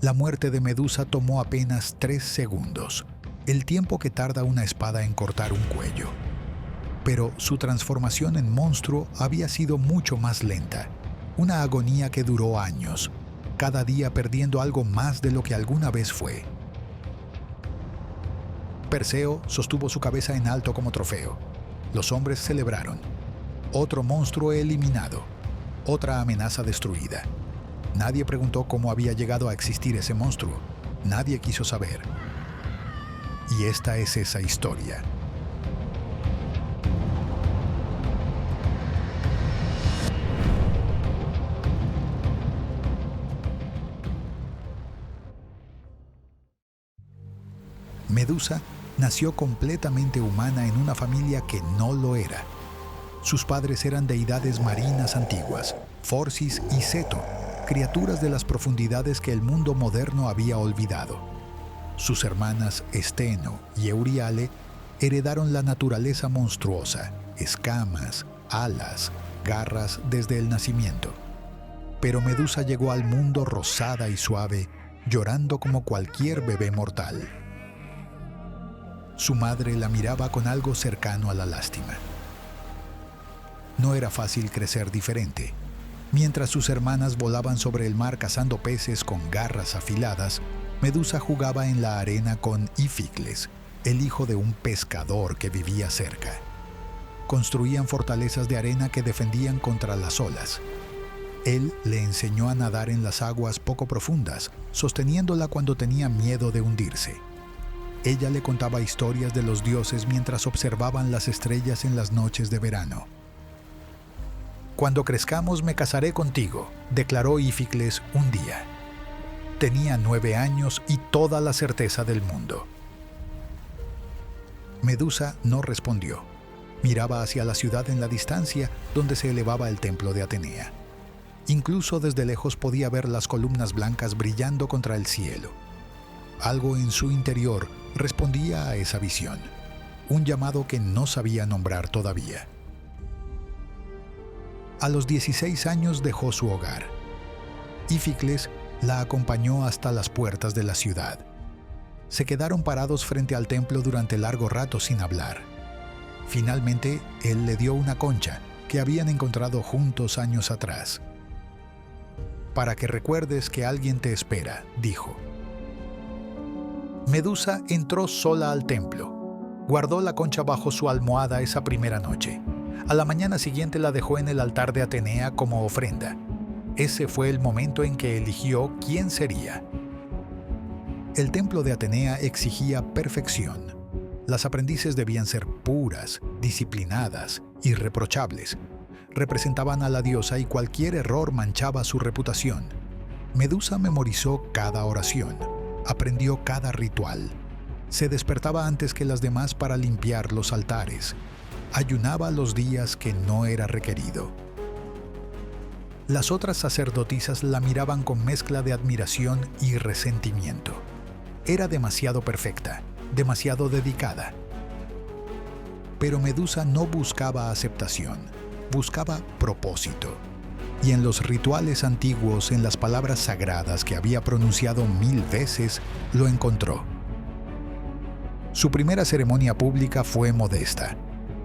La muerte de Medusa tomó apenas 3 segundos, el tiempo que tarda una espada en cortar un cuello. Pero su transformación en monstruo había sido mucho más lenta, una agonía que duró años, cada día perdiendo algo más de lo que alguna vez fue. Perseo sostuvo su cabeza en alto como trofeo. Los hombres celebraron. Otro monstruo eliminado, otra amenaza destruida. Nadie preguntó cómo había llegado a existir ese monstruo. Nadie quiso saber. Y esta es esa historia. Medusa nació completamente humana en una familia que no lo era. Sus padres eran deidades marinas antiguas, Forcis y Ceto, criaturas de las profundidades que el mundo moderno había olvidado. Sus hermanas Esteno y Euriale heredaron la naturaleza monstruosa, escamas, alas, garras desde el nacimiento. Pero Medusa llegó al mundo rosada y suave, llorando como cualquier bebé mortal. Su madre la miraba con algo cercano a la lástima. No era fácil crecer diferente. Mientras sus hermanas volaban sobre el mar cazando peces con garras afiladas, Medusa jugaba en la arena con Íficles, el hijo de un pescador que vivía cerca. Construían fortalezas de arena que defendían contra las olas. Él le enseñó a nadar en las aguas poco profundas, sosteniéndola cuando tenía miedo de hundirse. Ella le contaba historias de los dioses mientras observaban las estrellas en las noches de verano. «Cuando crezcamos me casaré contigo», declaró Íficles un día. Tenía 9 años y toda la certeza del mundo. Medusa no respondió. Miraba hacia la ciudad en la distancia donde se elevaba el templo de Atenea. Incluso desde lejos podía ver las columnas blancas brillando contra el cielo. Algo en su interior respondía a esa visión, un llamado que no sabía nombrar todavía. A los 16 años dejó su hogar. Íficles la acompañó hasta las puertas de la ciudad. Se quedaron parados frente al templo durante largo rato sin hablar. Finalmente, él le dio una concha que habían encontrado juntos años atrás. «Para que recuerdes que alguien te espera», dijo. Medusa entró sola al templo. Guardó la concha bajo su almohada esa primera noche. A la mañana siguiente la dejó en el altar de Atenea como ofrenda. Ese fue el momento en que eligió quién sería. El templo de Atenea exigía perfección. Las aprendices debían ser puras, disciplinadas, irreprochables. Representaban a la diosa y cualquier error manchaba su reputación. Medusa memorizó cada oración. Aprendió cada ritual. Se despertaba antes que las demás para limpiar los altares. Ayunaba los días que no era requerido. Las otras sacerdotisas la miraban con mezcla de admiración y resentimiento. Era demasiado perfecta, demasiado dedicada. Pero Medusa no buscaba aceptación, buscaba propósito. Y en los rituales antiguos, en las palabras sagradas que había pronunciado 1000 veces, lo encontró. Su primera ceremonia pública fue modesta.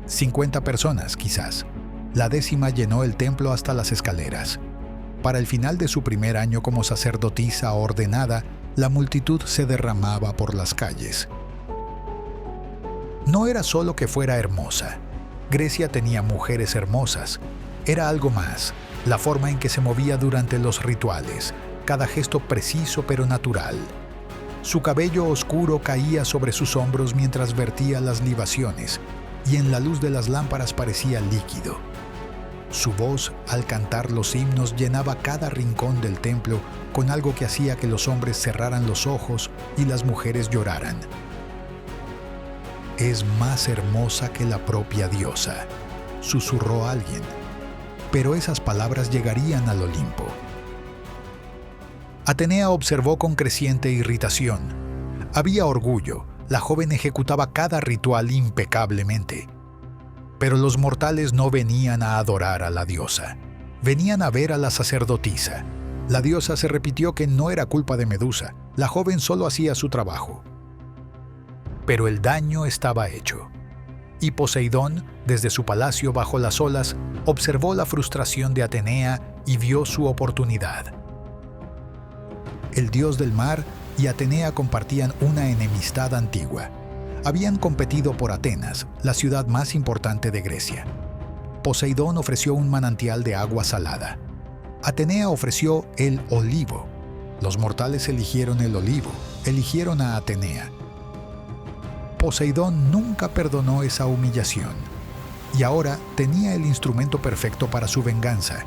50 personas, quizás. La 10ª llenó el templo hasta las escaleras. Para el final de su primer año como sacerdotisa ordenada, la multitud se derramaba por las calles. No era solo que fuera hermosa. Grecia tenía mujeres hermosas. Era algo más. La forma en que se movía durante los rituales, cada gesto preciso pero natural. Su cabello oscuro caía sobre sus hombros mientras vertía las libaciones, y en la luz de las lámparas parecía líquido. Su voz, al cantar los himnos, llenaba cada rincón del templo con algo que hacía que los hombres cerraran los ojos y las mujeres lloraran. «Es más hermosa que la propia diosa», susurró alguien. Pero esas palabras llegarían al Olimpo. Atenea observó con creciente irritación. Había orgullo. La joven ejecutaba cada ritual impecablemente. Pero los mortales no venían a adorar a la diosa. Venían a ver a la sacerdotisa. La diosa se repitió que no era culpa de Medusa, la joven solo hacía su trabajo. Pero el daño estaba hecho. Y Poseidón, desde su palacio bajo las olas, observó la frustración de Atenea y vio su oportunidad. El dios del mar y Atenea compartían una enemistad antigua. Habían competido por Atenas, la ciudad más importante de Grecia. Poseidón ofreció un manantial de agua salada. Atenea ofreció el olivo. Los mortales eligieron el olivo, eligieron a Atenea. Poseidón nunca perdonó esa humillación, y ahora tenía el instrumento perfecto para su venganza.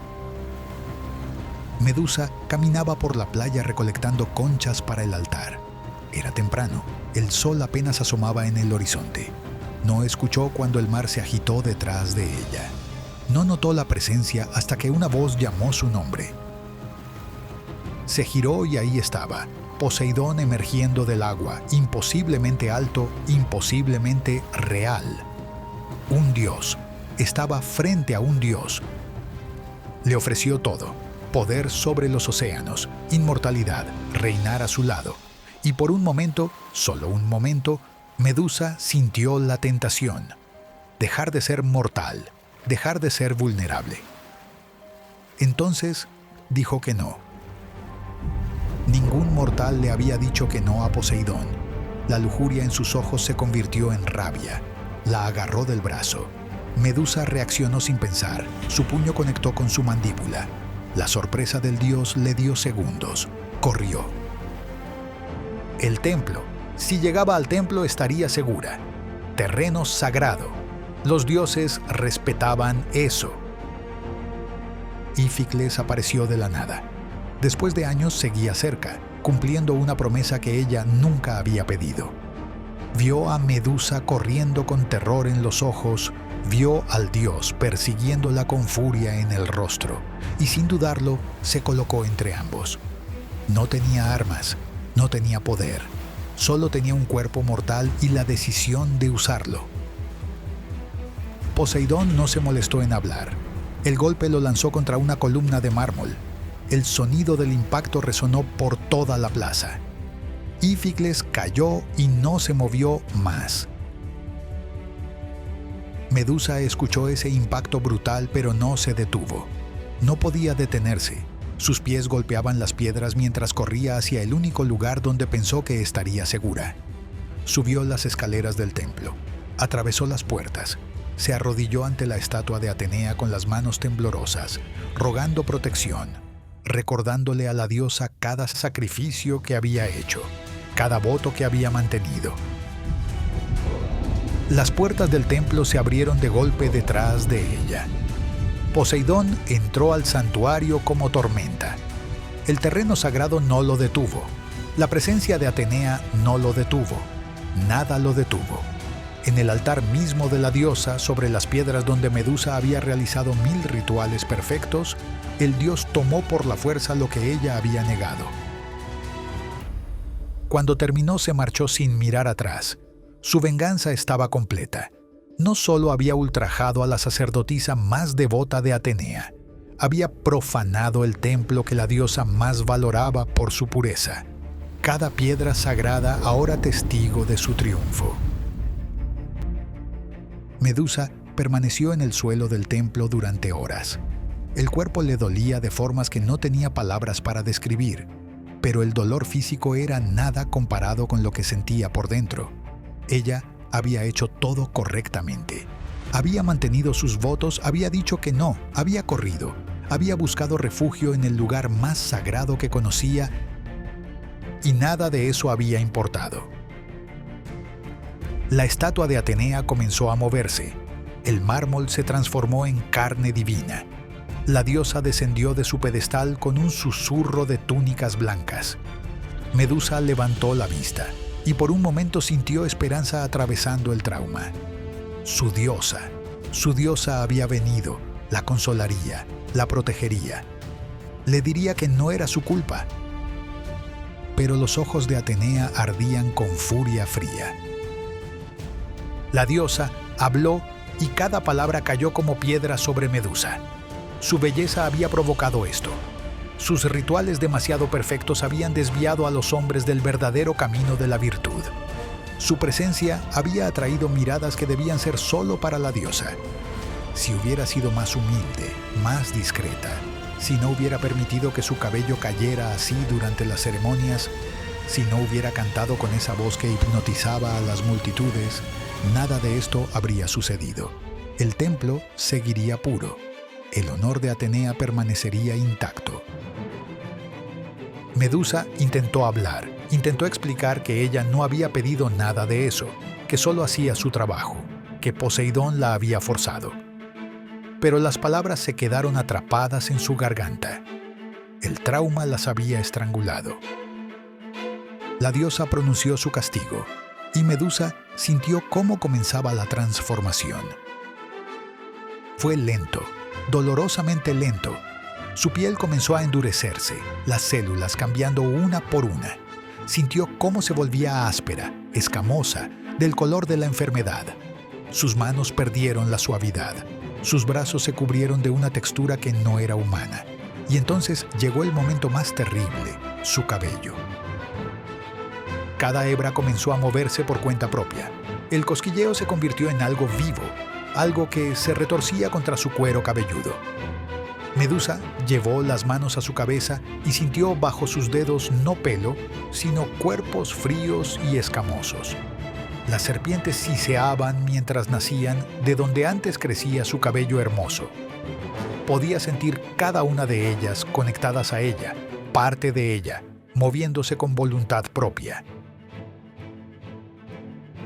Medusa caminaba por la playa recolectando conchas para el altar. Era temprano, el sol apenas asomaba en el horizonte. No escuchó cuando el mar se agitó detrás de ella. No notó la presencia hasta que una voz llamó su nombre. Se giró y ahí estaba, Poseidón emergiendo del agua, imposiblemente alto, imposiblemente real. Un dios. Estaba frente a un dios. Le ofreció todo: poder sobre los océanos, inmortalidad, reinar a su lado. Y por un momento, solo un momento, Medusa sintió la tentación. Dejar de ser mortal, dejar de ser vulnerable. Entonces dijo que no. Ningún mortal le había dicho que no a Poseidón. La lujuria en sus ojos se convirtió en rabia. La agarró del brazo. Medusa reaccionó sin pensar. Su puño conectó con su mandíbula. La sorpresa del dios le dio segundos. Corrió. El templo. Si llegaba al templo estaría segura. Terreno sagrado. Los dioses respetaban eso. Íficles apareció de la nada. Después de años seguía cerca, cumpliendo una promesa que ella nunca había pedido. Vio a Medusa corriendo con terror en los ojos, vio al dios persiguiéndola con furia en el rostro, y sin dudarlo, se colocó entre ambos. No tenía armas, no tenía poder, solo tenía un cuerpo mortal y la decisión de usarlo. Poseidón no se molestó en hablar. El golpe lo lanzó contra una columna de mármol. El sonido del impacto resonó por toda la plaza. Íficles cayó y no se movió más. Medusa escuchó ese impacto brutal, pero no se detuvo. No podía detenerse. Sus pies golpeaban las piedras mientras corría hacia el único lugar donde pensó que estaría segura. Subió las escaleras del templo. Atravesó las puertas. Se arrodilló ante la estatua de Atenea con las manos temblorosas, rogando protección, recordándole a la diosa cada sacrificio que había hecho, cada voto que había mantenido. Las puertas del templo se abrieron de golpe detrás de ella. Poseidón entró al santuario como tormenta. El terreno sagrado no lo detuvo. La presencia de Atenea no lo detuvo. Nada lo detuvo. En el altar mismo de la diosa, sobre las piedras donde Medusa había realizado 1000 rituales perfectos, el dios tomó por la fuerza lo que ella había negado. Cuando terminó, se marchó sin mirar atrás. Su venganza estaba completa. No solo había ultrajado a la sacerdotisa más devota de Atenea, había profanado el templo que la diosa más valoraba por su pureza. Cada piedra sagrada ahora testigo de su triunfo. Medusa permaneció en el suelo del templo durante horas. El cuerpo le dolía de formas que no tenía palabras para describir, pero el dolor físico era nada comparado con lo que sentía por dentro. Ella había hecho todo correctamente. Había mantenido sus votos, había dicho que no, había corrido, había buscado refugio en el lugar más sagrado que conocía, y nada de eso había importado. La estatua de Atenea comenzó a moverse. El mármol se transformó en carne divina. La diosa descendió de su pedestal con un susurro de túnicas blancas. Medusa levantó la vista y por un momento sintió esperanza atravesando el trauma. Su diosa había venido, la consolaría, la protegería. Le diría que no era su culpa. Pero los ojos de Atenea ardían con furia fría. La diosa habló y cada palabra cayó como piedra sobre Medusa. Su belleza había provocado esto. Sus rituales demasiado perfectos habían desviado a los hombres del verdadero camino de la virtud. Su presencia había atraído miradas que debían ser solo para la diosa. Si hubiera sido más humilde, más discreta, si no hubiera permitido que su cabello cayera así durante las ceremonias, si no hubiera cantado con esa voz que hipnotizaba a las multitudes, nada de esto habría sucedido. El templo seguiría puro. El honor de Atenea permanecería intacto. Medusa intentó hablar, intentó explicar que ella no había pedido nada de eso, que solo hacía su trabajo, que Poseidón la había forzado. Pero las palabras se quedaron atrapadas en su garganta. El trauma las había estrangulado. La diosa pronunció su castigo, y Medusa sintió cómo comenzaba la transformación. Fue lento, dolorosamente lento. Su piel comenzó a endurecerse, las células cambiando una por una. Sintió cómo se volvía áspera, escamosa, del color de la enfermedad. Sus manos perdieron la suavidad. Sus brazos se cubrieron de una textura que no era humana. Y entonces llegó el momento más terrible, su cabello. Cada hebra comenzó a moverse por cuenta propia. El cosquilleo se convirtió en algo vivo, algo que se retorcía contra su cuero cabelludo. Medusa llevó las manos a su cabeza y sintió bajo sus dedos no pelo, sino cuerpos fríos y escamosos. Las serpientes siseaban mientras nacían de donde antes crecía su cabello hermoso. Podía sentir cada una de ellas conectadas a ella, parte de ella, moviéndose con voluntad propia.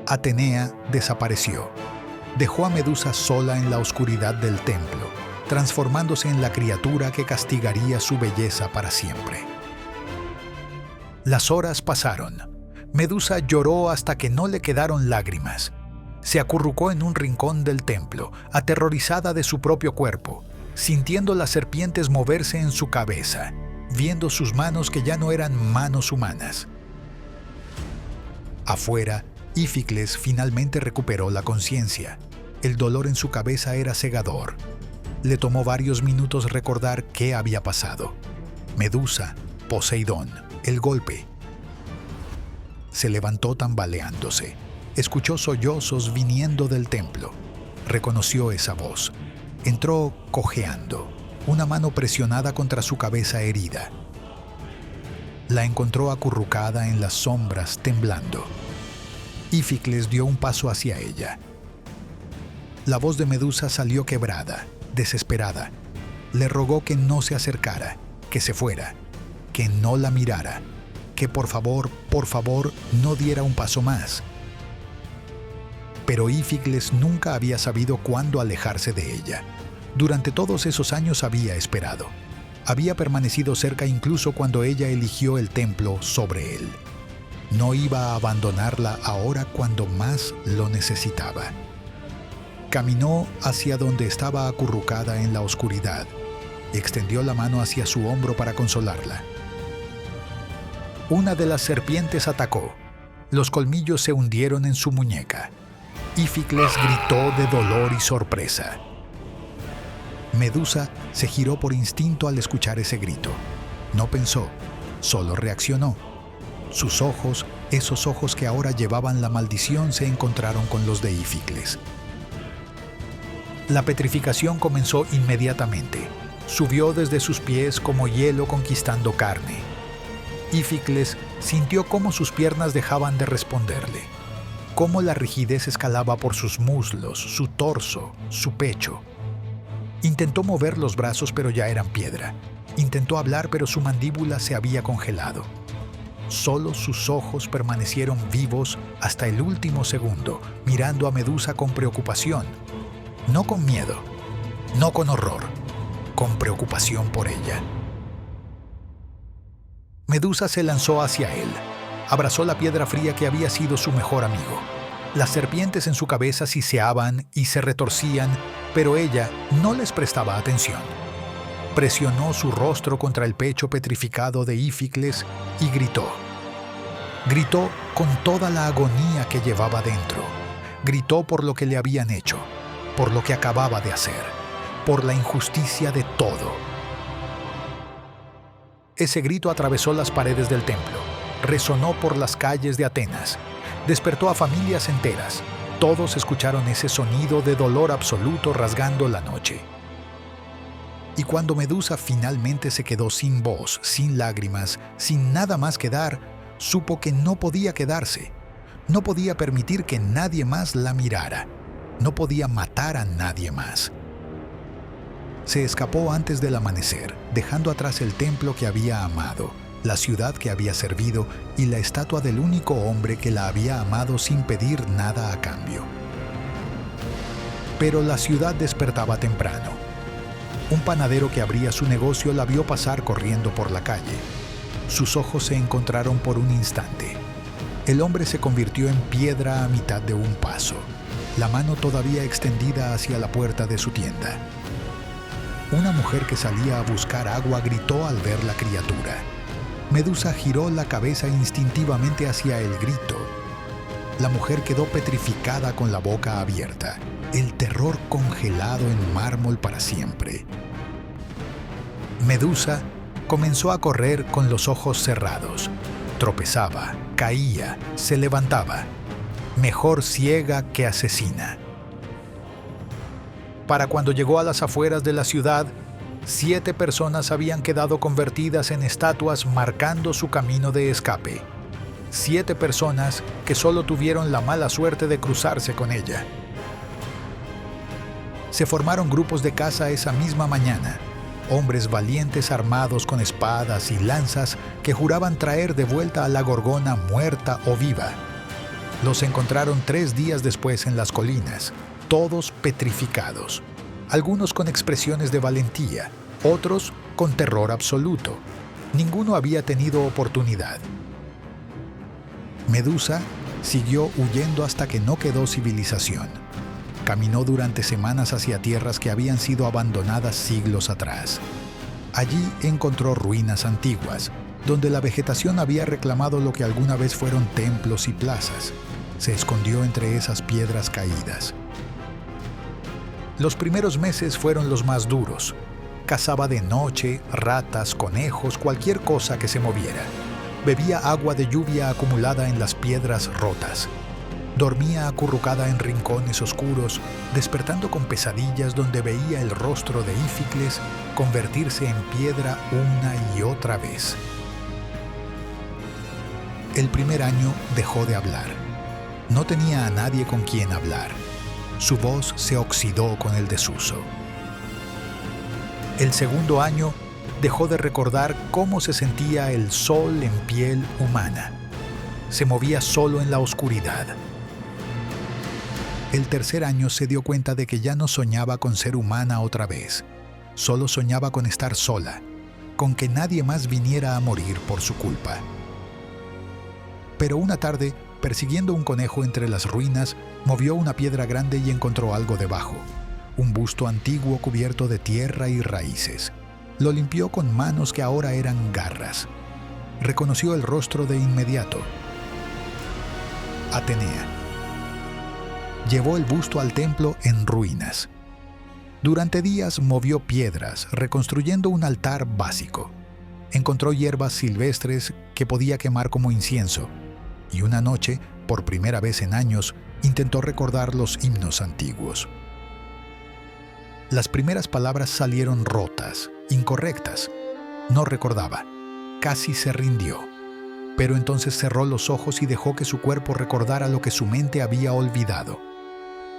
Atenea desapareció. Dejó a Medusa sola en la oscuridad del templo, transformándose en la criatura que castigaría su belleza para siempre. Las horas pasaron. Medusa lloró hasta que no le quedaron lágrimas. Se acurrucó en un rincón del templo, aterrorizada de su propio cuerpo, sintiendo las serpientes moverse en su cabeza, viendo sus manos que ya no eran manos humanas. Afuera, Íficles finalmente recuperó la conciencia. El dolor en su cabeza era cegador. Le tomó varios minutos recordar qué había pasado. Medusa, Poseidón, el golpe. Se levantó tambaleándose. Escuchó sollozos viniendo del templo. Reconoció esa voz. Entró cojeando, una mano presionada contra su cabeza herida. La encontró acurrucada en las sombras, temblando. Íficles dio un paso hacia ella. La voz de Medusa salió quebrada, desesperada. Le rogó que no se acercara, que se fuera, que no la mirara, que por favor, no diera un paso más. Pero Íficles nunca había sabido cuándo alejarse de ella. Durante todos esos años había esperado. Había permanecido cerca incluso cuando ella eligió el templo sobre él. No iba a abandonarla ahora cuando más lo necesitaba. Caminó hacia donde estaba acurrucada en la oscuridad. Extendió la mano hacia su hombro para consolarla. Una de las serpientes atacó. Los colmillos se hundieron en su muñeca. Íficles gritó de dolor y sorpresa. Medusa se giró por instinto al escuchar ese grito. No pensó, solo reaccionó. Sus ojos, esos ojos que ahora llevaban la maldición, se encontraron con los de Íficles. La petrificación comenzó inmediatamente. Subió desde sus pies como hielo conquistando carne. Íficles sintió cómo sus piernas dejaban de responderle, cómo la rigidez escalaba por sus muslos, su torso, su pecho. Intentó mover los brazos, pero ya eran piedra. Intentó hablar, pero su mandíbula se había congelado. Solo sus ojos permanecieron vivos hasta el último segundo, mirando a Medusa con preocupación. No con miedo, no con horror, con preocupación por ella. Medusa se lanzó hacia él. Abrazó la piedra fría que había sido su mejor amigo. Las serpientes en su cabeza siseaban y se retorcían, pero ella no les prestaba atención. Presionó su rostro contra el pecho petrificado de Íficles y gritó. Gritó con toda la agonía que llevaba dentro. Gritó por lo que le habían hecho, por lo que acababa de hacer, por la injusticia de todo. Ese grito atravesó las paredes del templo, resonó por las calles de Atenas, despertó a familias enteras. Todos escucharon ese sonido de dolor absoluto rasgando la noche. Y cuando Medusa finalmente se quedó sin voz, sin lágrimas, sin nada más que dar, supo que no podía quedarse. No podía permitir que nadie más la mirara. No podía matar a nadie más. Se escapó antes del amanecer, dejando atrás el templo que había amado, la ciudad que había servido y la estatua del único hombre que la había amado sin pedir nada a cambio. Pero la ciudad despertaba temprano. Un panadero que abría su negocio la vio pasar corriendo por la calle. Sus ojos se encontraron por un instante. El hombre se convirtió en piedra a mitad de un paso, la mano todavía extendida hacia la puerta de su tienda. Una mujer que salía a buscar agua gritó al ver la criatura. Medusa giró la cabeza instintivamente hacia el grito. La mujer quedó petrificada con la boca abierta, el terror congelado en mármol para siempre. Medusa comenzó a correr con los ojos cerrados. Tropezaba, caía, se levantaba. Mejor ciega que asesina. Para cuando llegó a las afueras de la ciudad, 7 personas habían quedado convertidas en estatuas marcando su camino de escape. 7 personas que solo tuvieron la mala suerte de cruzarse con ella. Se formaron grupos de caza esa misma mañana. Hombres valientes armados con espadas y lanzas que juraban traer de vuelta a la Gorgona muerta o viva. Los encontraron 3 días después en las colinas, todos petrificados. Algunos con expresiones de valentía, otros con terror absoluto. Ninguno había tenido oportunidad. Medusa siguió huyendo hasta que no quedó civilización. Caminó durante semanas hacia tierras que habían sido abandonadas siglos atrás. Allí encontró ruinas antiguas, donde la vegetación había reclamado lo que alguna vez fueron templos y plazas. Se escondió entre esas piedras caídas. Los primeros meses fueron los más duros. Cazaba de noche, ratas, conejos, cualquier cosa que se moviera. Bebía agua de lluvia acumulada en las piedras rotas. Dormía acurrucada en rincones oscuros, despertando con pesadillas donde veía el rostro de Íficles convertirse en piedra una y otra vez. El primer año dejó de hablar. No tenía a nadie con quien hablar. Su voz se oxidó con el desuso. El segundo año dejó de recordar cómo se sentía el sol en piel humana. Se movía solo en la oscuridad. El tercer año se dio cuenta de que ya no soñaba con ser humana otra vez. Solo soñaba con estar sola, con que nadie más viniera a morir por su culpa. Pero una tarde, persiguiendo un conejo entre las ruinas, movió una piedra grande y encontró algo debajo. Un busto antiguo cubierto de tierra y raíces. Lo limpió con manos que ahora eran garras. Reconoció el rostro de inmediato. Atenea. Llevó el busto al templo en ruinas. Durante días movió piedras, reconstruyendo un altar básico. Encontró hierbas silvestres que podía quemar como incienso. Y una noche, por primera vez en años, intentó recordar los himnos antiguos. Las primeras palabras salieron rotas, incorrectas. No recordaba. Casi se rindió. Pero entonces cerró los ojos y dejó que su cuerpo recordara lo que su mente había olvidado.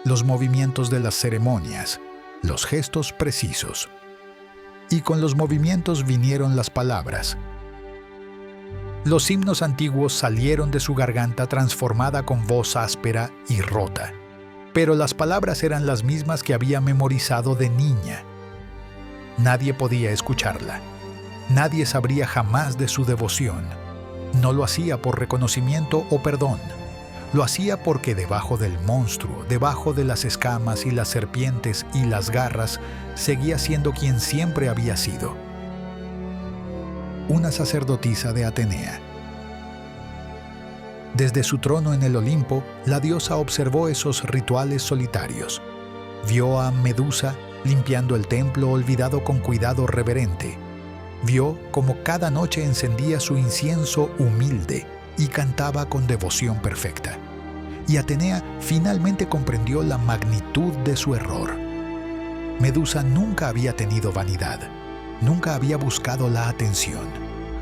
Los movimientos de las ceremonias, los gestos precisos. Y con los movimientos vinieron las palabras. Los himnos antiguos salieron de su garganta transformada con voz áspera y rota. Pero las palabras eran las mismas que había memorizado de niña. Nadie podía escucharla. Nadie sabría jamás de su devoción. No lo hacía por reconocimiento o perdón. Lo hacía porque debajo del monstruo, debajo de las escamas y las serpientes y las garras, seguía siendo quien siempre había sido. Una sacerdotisa de Atenea. Desde su trono en el Olimpo, la diosa observó esos rituales solitarios. Vio a Medusa limpiando el templo olvidado con cuidado reverente. Vio cómo cada noche encendía su incienso humilde y cantaba con devoción perfecta. Y Atenea finalmente comprendió la magnitud de su error. Medusa nunca había tenido vanidad, nunca había buscado la atención,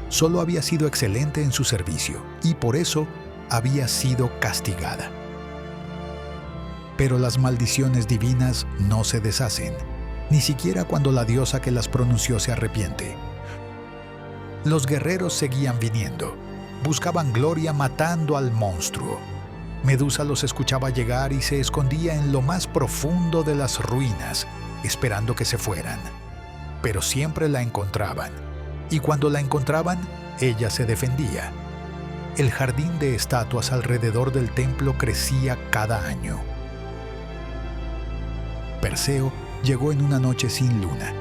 solo había sido excelente en su servicio y por eso había sido castigada. Pero las maldiciones divinas no se deshacen, ni siquiera cuando la diosa que las pronunció se arrepiente. Los guerreros seguían viniendo, buscaban gloria matando al monstruo. Medusa los escuchaba llegar y se escondía en lo más profundo de las ruinas, esperando que se fueran. Pero siempre la encontraban, y cuando la encontraban, ella se defendía. El jardín de estatuas alrededor del templo crecía cada año. Perseo llegó en una noche sin luna.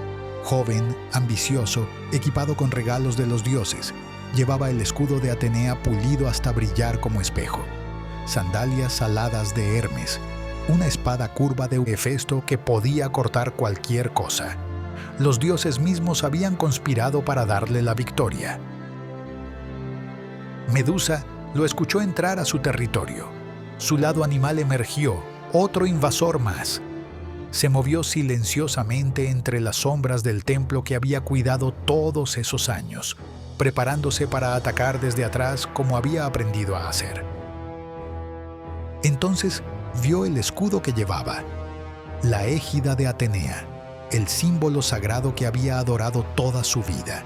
Joven, ambicioso, equipado con regalos de los dioses, llevaba el escudo de Atenea pulido hasta brillar como espejo, sandalias aladas de Hermes, una espada curva de Hefesto que podía cortar cualquier cosa. Los dioses mismos habían conspirado para darle la victoria. Medusa lo escuchó entrar a su territorio. Su lado animal emergió, otro invasor más. Se movió silenciosamente entre las sombras del templo que había cuidado todos esos años, preparándose para atacar desde atrás como había aprendido a hacer. Entonces vio el escudo que llevaba, la égida de Atenea, el símbolo sagrado que había adorado toda su vida.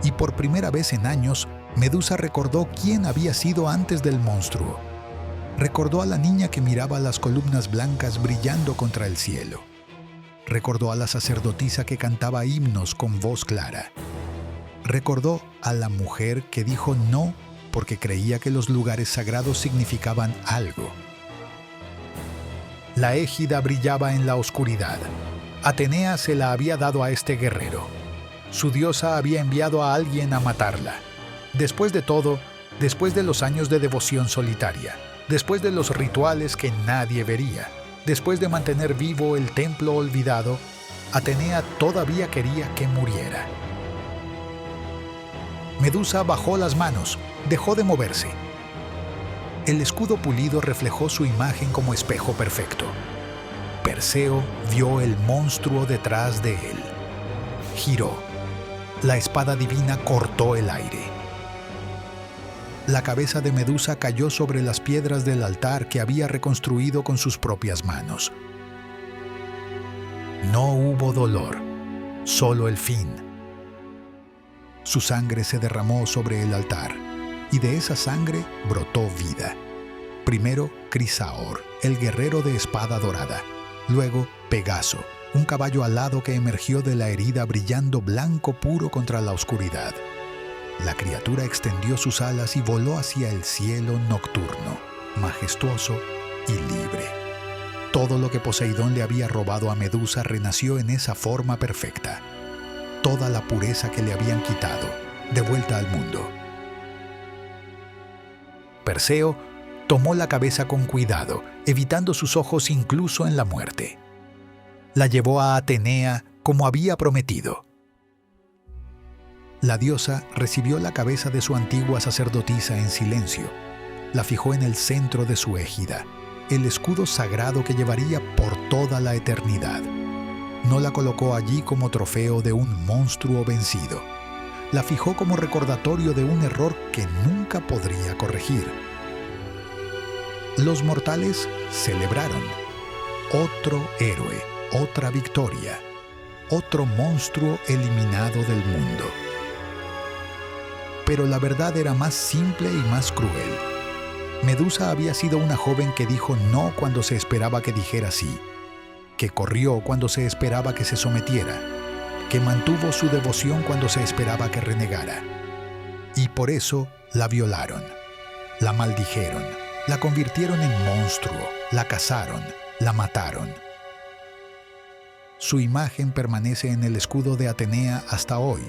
Y por primera vez en años, Medusa recordó quién había sido antes del monstruo. Recordó a la niña que miraba las columnas blancas brillando contra el cielo. Recordó a la sacerdotisa que cantaba himnos con voz clara. Recordó a la mujer que dijo no porque creía que los lugares sagrados significaban algo. La égida brillaba en la oscuridad. Atenea se la había dado a este guerrero. Su diosa había enviado a alguien a matarla. Después de todo, después de los años de devoción solitaria, después de los rituales que nadie vería, después de mantener vivo el templo olvidado, Atenea todavía quería que muriera. Medusa bajó las manos, dejó de moverse. El escudo pulido reflejó su imagen como espejo perfecto. Perseo vio el monstruo detrás de él. Giró. La espada divina cortó el aire. La cabeza de Medusa cayó sobre las piedras del altar que había reconstruido con sus propias manos. No hubo dolor, solo el fin. Su sangre se derramó sobre el altar, y de esa sangre brotó vida. Primero Crisaor, el guerrero de espada dorada. Luego Pegaso, un caballo alado que emergió de la herida brillando blanco puro contra la oscuridad. La criatura extendió sus alas y voló hacia el cielo nocturno, majestuoso y libre. Todo lo que Poseidón le había robado a Medusa renació en esa forma perfecta. Toda la pureza que le habían quitado, de vuelta al mundo. Perseo tomó la cabeza con cuidado, evitando sus ojos incluso en la muerte. La llevó a Atenea como había prometido. La diosa recibió la cabeza de su antigua sacerdotisa en silencio. La fijó en el centro de su égida, el escudo sagrado que llevaría por toda la eternidad. No la colocó allí como trofeo de un monstruo vencido. La fijó como recordatorio de un error que nunca podría corregir. Los mortales celebraron. Otro héroe, otra victoria, otro monstruo eliminado del mundo. Pero la verdad era más simple y más cruel. Medusa había sido una joven que dijo no cuando se esperaba que dijera sí, que corrió cuando se esperaba que se sometiera, que mantuvo su devoción cuando se esperaba que renegara. Y por eso la violaron, la maldijeron, la convirtieron en monstruo, la cazaron, la mataron. Su imagen permanece en el escudo de Atenea hasta hoy,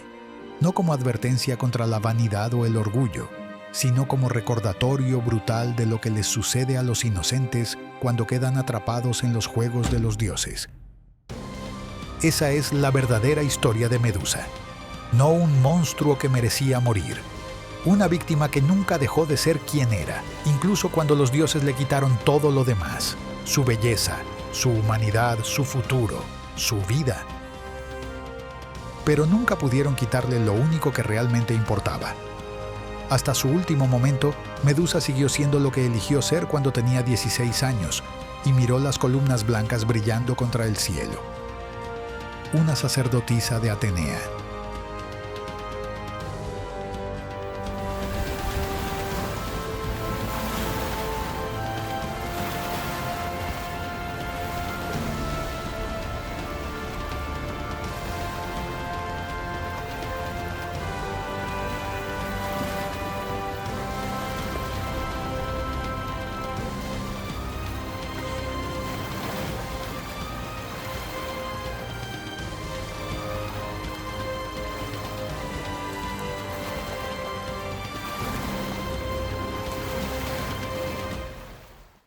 no como advertencia contra la vanidad o el orgullo, sino como recordatorio brutal de lo que les sucede a los inocentes cuando quedan atrapados en los juegos de los dioses. Esa es la verdadera historia de Medusa. no un monstruo que merecía morir. Una víctima que nunca dejó de ser quien era, incluso cuando los dioses le quitaron todo lo demás: su belleza, su humanidad, su futuro, su vida. Pero nunca pudieron quitarle lo único que realmente importaba. Hasta su último momento, Medusa siguió siendo lo que eligió ser cuando tenía 16 años y miró las columnas blancas brillando contra el cielo. Una sacerdotisa de Atenea.